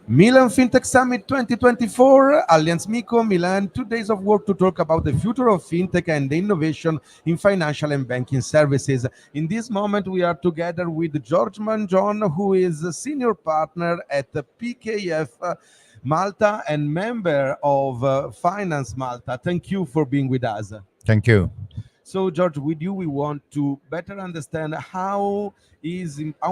Milan FinTech Summit 2024, Allianz MiCo, Milan, 2 days of work to talk about the future of FinTech and the innovation in financial and banking services. In this moment, we are together with George Mangion, who is a senior partner at the PKF Malta and member of Financemalta. Thank you for being with us. Thank you. So, George, with you, we want to better understand how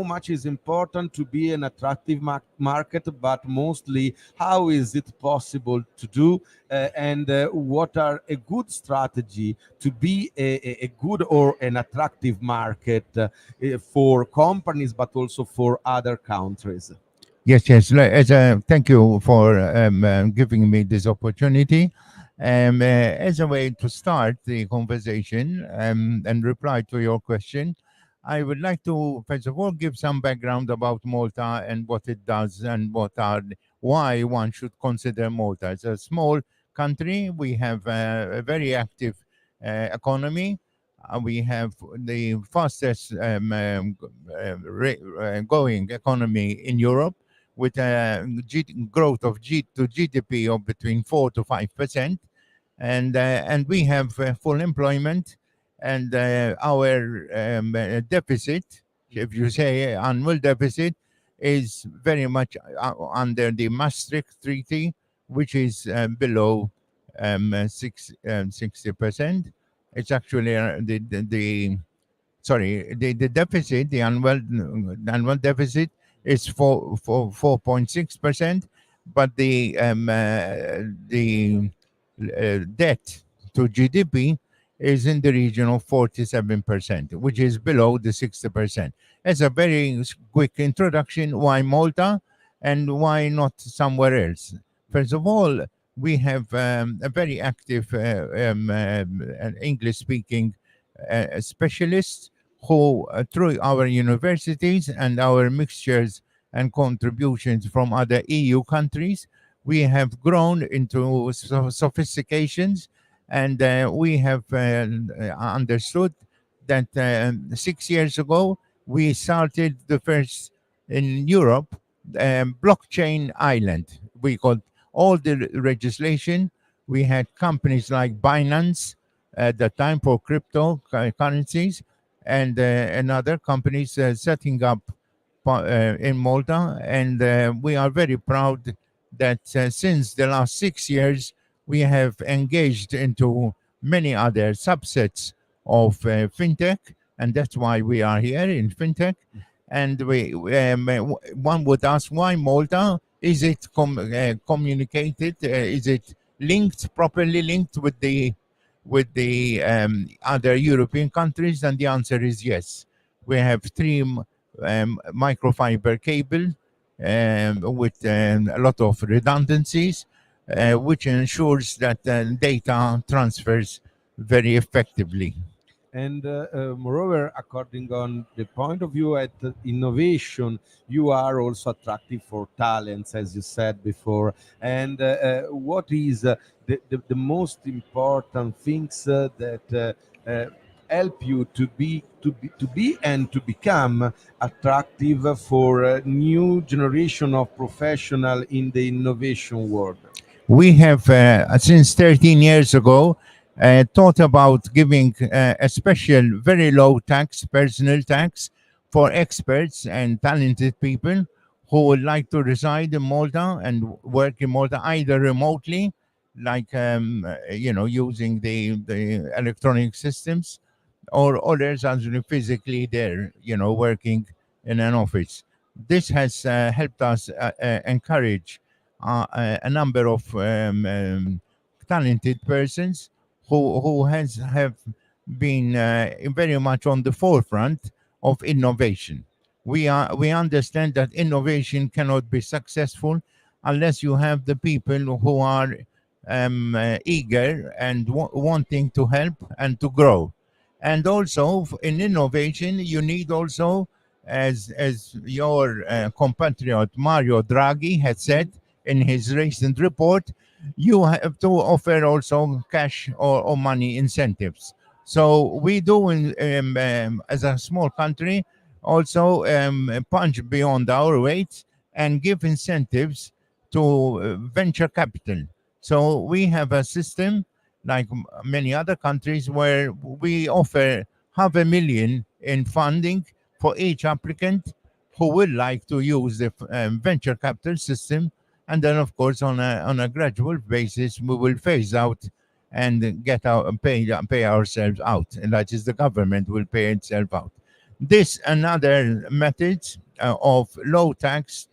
much is important to be an attractive market, but mostly how is it possible to do, and what are a good strategy to be a good or an attractive market for companies, but also for other countries. Yes. Thank you for giving me this opportunity. As a way to start the conversation and reply to your question, I would like to first of all give some background about Malta and what it does and why one should consider Malta. It's a small country. We have a very active economy. We have the fastest going economy in Europe, with a growth of to GDP of between 4 to 5%, and we have full employment, and our deficit, if you say annual deficit, is very much under the Maastricht Treaty, which is below 60%. It's actually the deficit, the annual deficit is 4.6%, but the debt to GDP is in the region of 47%, which is below the 60%. As a very quick introduction, why Malta and why not somewhere else? First of all, we have a very active English-speaking specialists who, through our universities and our mixtures and contributions from other EU countries, we have grown into sophistications, and we have understood that 6 years ago we started the first in Europe blockchain island. We got all the legislation. We had companies like Binance at the time for cryptocurrencies, and other companies setting up in Malta, and we are very proud that since the last 6 years we have engaged into many other subsets of fintech, and that's why we are here in fintech. And one would ask, why Malta? Is it communicated? Is it properly linked with the other European countries? And the answer is yes. We have 3 microfiber cable with a lot of redundancies, which ensures that data transfers very effectively. And moreover, according on the point of view at innovation, you are also attractive for talents, as you said before. And what is the most important things that help you to be and to become attractive for a new generation of professional in the innovation world? We have since 13 years ago thought about giving a special very low tax, personal tax, for experts and talented people who would like to reside in Malta and work in Malta, either remotely, like using the electronic systems, or others actually physically there, working in an office. This has helped us encourage a number of talented persons who have been very much on the forefront of innovation. We understand that innovation cannot be successful unless you have the people who are eager and wanting to help and to grow. And also in innovation, you need also, as your compatriot Mario Draghi had said in his recent report, you have to offer also cash or money incentives. So we do, as a small country, also punch beyond our weight and give incentives to venture capital. So we have a system like many other countries where we offer half a million in funding for each applicant who would like to use the venture capital system. And then, of course, on a gradual basis, we will phase out and get our pay ourselves out, and that is the government will pay itself out. This another methods of low tax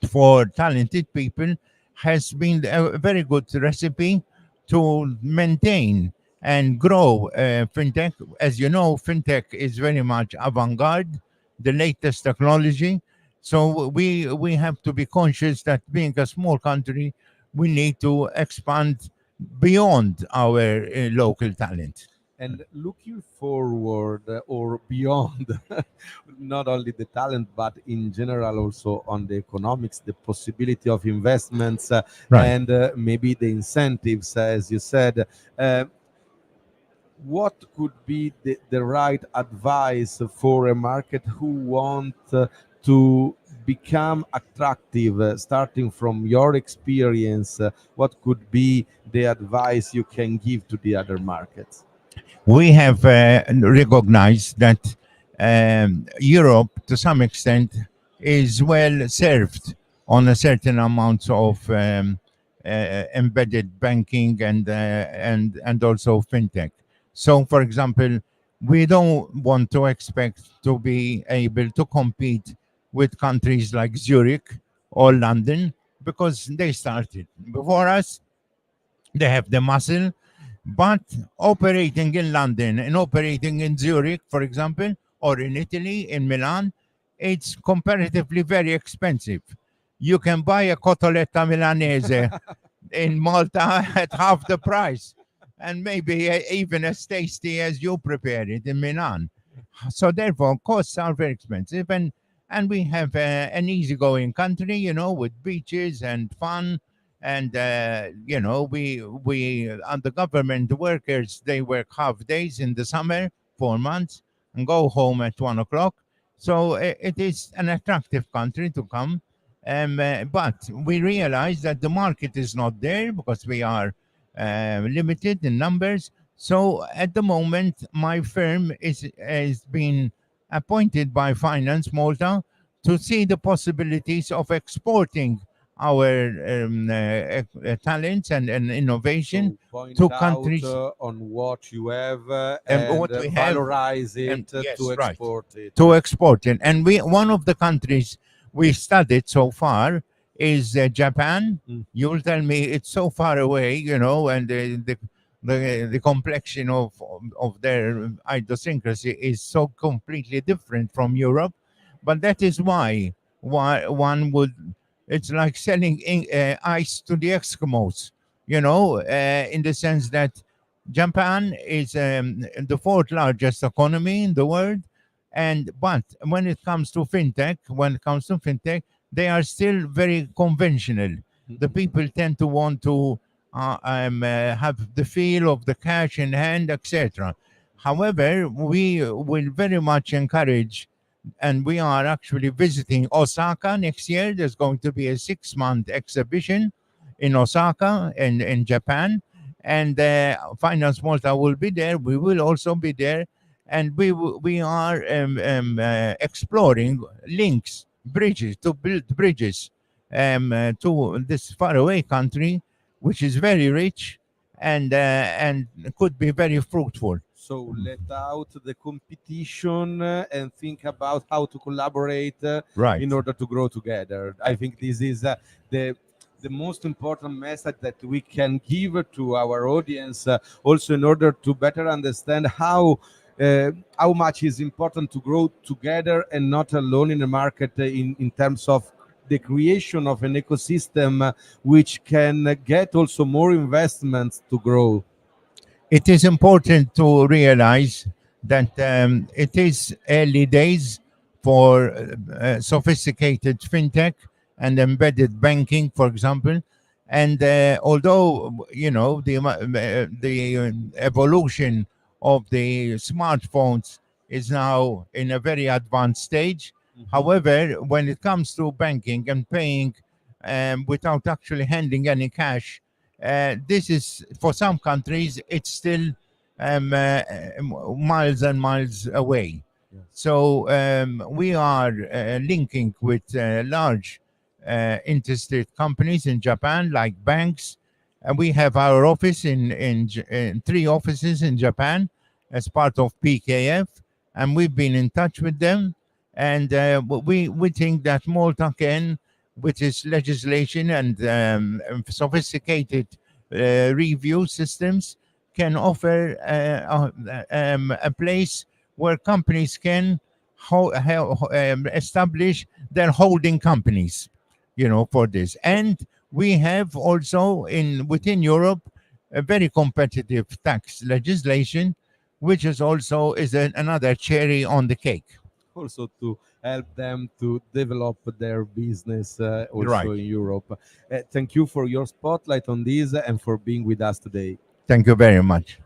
for talented people has been a very good recipe to maintain and grow fintech. As you know, fintech is very much avant-garde, the latest technology. So we have to be conscious that being a small country, we need to expand beyond our local talent. And looking forward or beyond, not only the talent, but in general also on the economics, the possibility of investments, Right. and maybe the incentives, as you said. Uh, what could be the right advice for a market who want to become attractive, starting from your experience? What could be the advice you can give to the other markets? We have recognized that Europe, to some extent, is well served on a certain amount of embedded banking and also fintech. So, for example, we don't want to expect to be able to compete with countries like Zurich or London because they started before us. They have the muscle, but operating in London and operating in Zurich, for example, or in Italy, in Milan, it's comparatively very expensive. You can buy a cotoletta milanese in Malta at half the price, and maybe even as tasty as you prepare it in Milan. So therefore, costs are very expensive, and we have an easygoing country, with beaches and fun, and we and the government workers, they work half days in the summer, 4 months, and go home at 1 o'clock. So it is an attractive country to come. But we realize that the market is not there because we are limited in numbers. So at the moment, my firm has been appointed by Finance Malta to see the possibilities of exporting our talents and innovation So point to out countries on what you have and and what we have, valorize and it to yes, right, export it. to export it. And we one of the countries we studied so far is Japan. Mm. You'll tell me it's so far away, and the complexion of their idiosyncrasy is so completely different from Europe. But that is why one would. It's like selling ice to the Eskimos, in the sense that Japan is the fourth largest economy in the world, and but when it comes to fintech, they are still very conventional. The people tend to want to have the feel of the cash in hand, etc. However, we will very much encourage, and we are actually visiting Osaka next year. There's going to be a 6-month exhibition in Osaka in Japan, and Finance Malta will be there. We will also be there, and we are exploring links, bridges, to build bridges to this faraway country, which is very rich and could be very fruitful. So let out the competition and think about how to collaborate Right. in order to grow together. I think this is the the most important message that we can give to our audience, also in order to better understand how much is important to grow together and not alone in the market, in terms of the creation of an ecosystem which can get also more investments to grow. It is important to realize that it is early days for sophisticated fintech and embedded banking, for example. And although the evolution of the smartphones is now in a very advanced stage, Mhm. however, when it comes to banking and paying without actually handing any cash. This is, for some countries, it's still miles and miles away. Yes. So we are linking with large interstate companies in Japan, like banks. And we have our office in 3 offices in Japan as part of PKF, and we've been in touch with them. And we think that Malta can, with its legislation and sophisticated review systems, can offer a place where companies can establish their holding companies, for this. And we have also within Europe a very competitive tax legislation, which is also another cherry on the cake. Also to help them to develop their business also Right. in Europe. Thank you for your spotlight on this and for being with us today. Thank you very much.